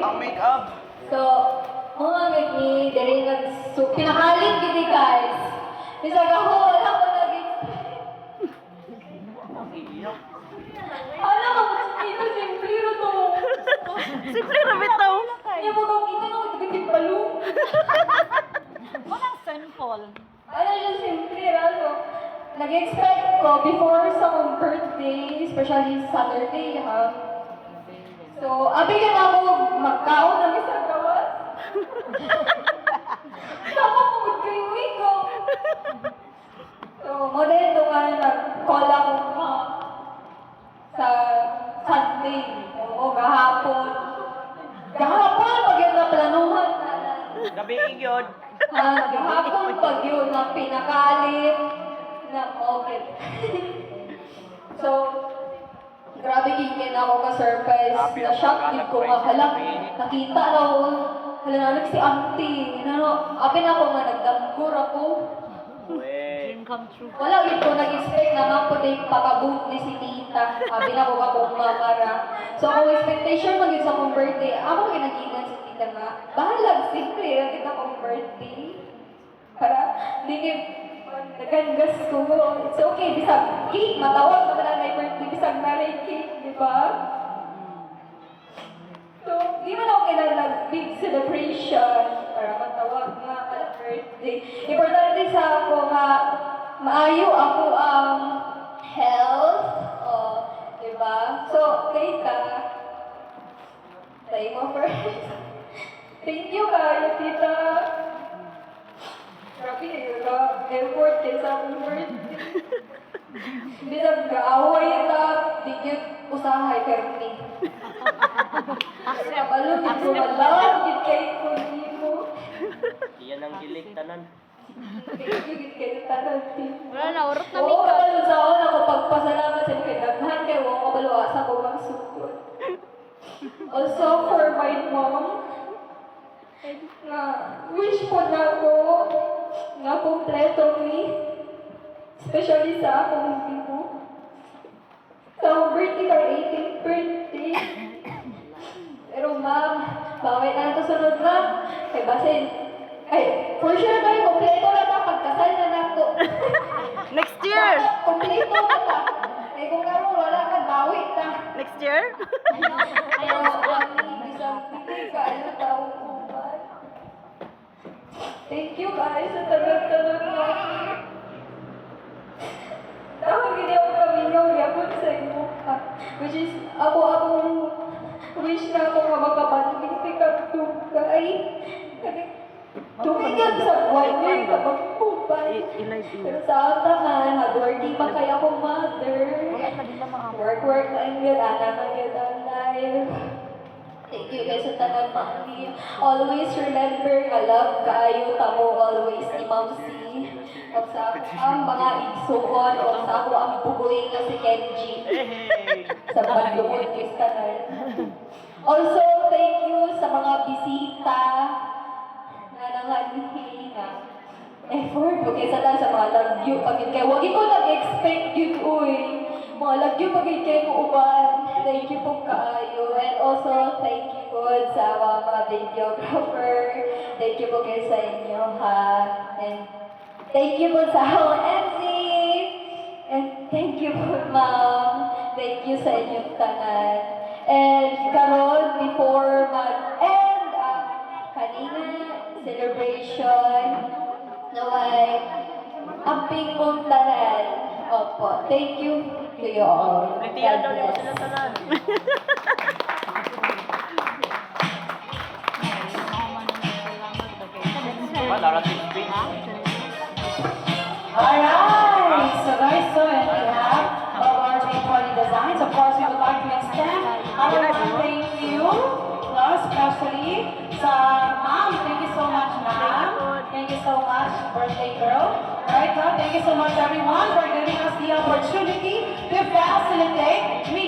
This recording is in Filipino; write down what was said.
Ang make-up. So, mga gani, dali pinakalit gini guys. Isa ka ho, wala ko nag-expect. Ano ka, ito simple ro to. Simple ra bitaw. Yung mga ito na magiging balong. Walang simple. Ano yung simple ra, so, nag-expect ko before sa akong birthday, especially Saturday, ha. So, abi ka na ako magkaon na isang gawas. Saka pagod kayo ko. So, model ito nga nag-call ako sa Sunday. O, gahapon. Gahapon, pag yun na planuhan na lang. Gabi yun. Gahapon, pag yun na pinakalit na okay. So, grabe gigin ako ka-surprise. Na-shock din ko nga. Hala, nakita raw. Hala, nalag si auntie. Apin ako nga, nagdamgur ako. Dream come true. Wala yun ko nag-expect na nga po din pakaboot ni si tita. Abi na ko akong mamara. So, kung expectation mag sa akong birthday, ako ginaginan si tita nga. Bahalag, simple, lang kita akong birthday. Para, hindi kayo naganggas ko. It's okay, bisag cake, matawag naman na may birthday, bisag married cake, di ba? So, di man ako kailangan big celebration para matawag nga ala birthday. Importante sa ako nga, maayo ako ang health, di ba? So, tita, tayo mo first. Thank you kayo, tita. Grabe yun, effort kayo sa akong birthday. Bisag kaaway na, di yun usahay karni. Kabalo, di ko malam, di kayo ko mo. Iyan ang gilig tanan. Di kayo tanan, Wala na, urot na oo, makeup. kabalo sa ako na pagpasalamat sa kay daghan kayo, ako kabalo asa ko magsugod. Also, for my mom, na wish po na ako nga kompleto ni, especially sa akong bibo. Sa akong birthday or 18th birthday. Pero ma'am, bawal na ito sunod na. Kay basin, ay, for sure kayo, kompleto na na, pagkasal na na ako. Next year. Kompleto na na. Kaya kung karoon, wala ka, bawi na. Next year. Pero ang isang pili ka, ano tao ko ba? Thank you guys sa talag-talag na. Tawag hindi ako kaminyaw yapon sa inyo. Which is, akong wish na ako nga makabanding si Kaptugay. Tumigan sa buwan niya yung kapagpupay. Pero sa atangan, hardworking pa kaya akong mother. Work na yung gana na yung life. Thank you guys sa tanong, Mami. Always remember, love kayo, tamo always ni Ma'am C. O sa ang mga igsuon, o sa ako ang bugoy na si Kenji. Sa pagluod kay Stanar. Also, thank you sa mga bisita na nanganihi na effort. Okay, sa mga lagyo pagin kayo. Wag ko nag-expect yun, uy. Mga lagyo pagin kayo mo uban. Thank you po kaayo. And also, thank you po sa mga videographer. Thank you po kayo sa inyo, ha. And thank you po sa akong MC. And thank you po, ma'am. Thank you sa inyong tanan. And karon before mag-end ang kanina celebration, naway amping mong tanan. Opo, thank you to you all. Litiyan daw niyo sila tanan. Darating speech. Alright, so guys, so on behalf of RJ Party Designs, of course, we would like to extend our thank you, especially sa ma'am. Thank you so much, ma'am. Thank you so much, birthday girl. Alright, thank you so much, everyone, for giving us the opportunity to facilitate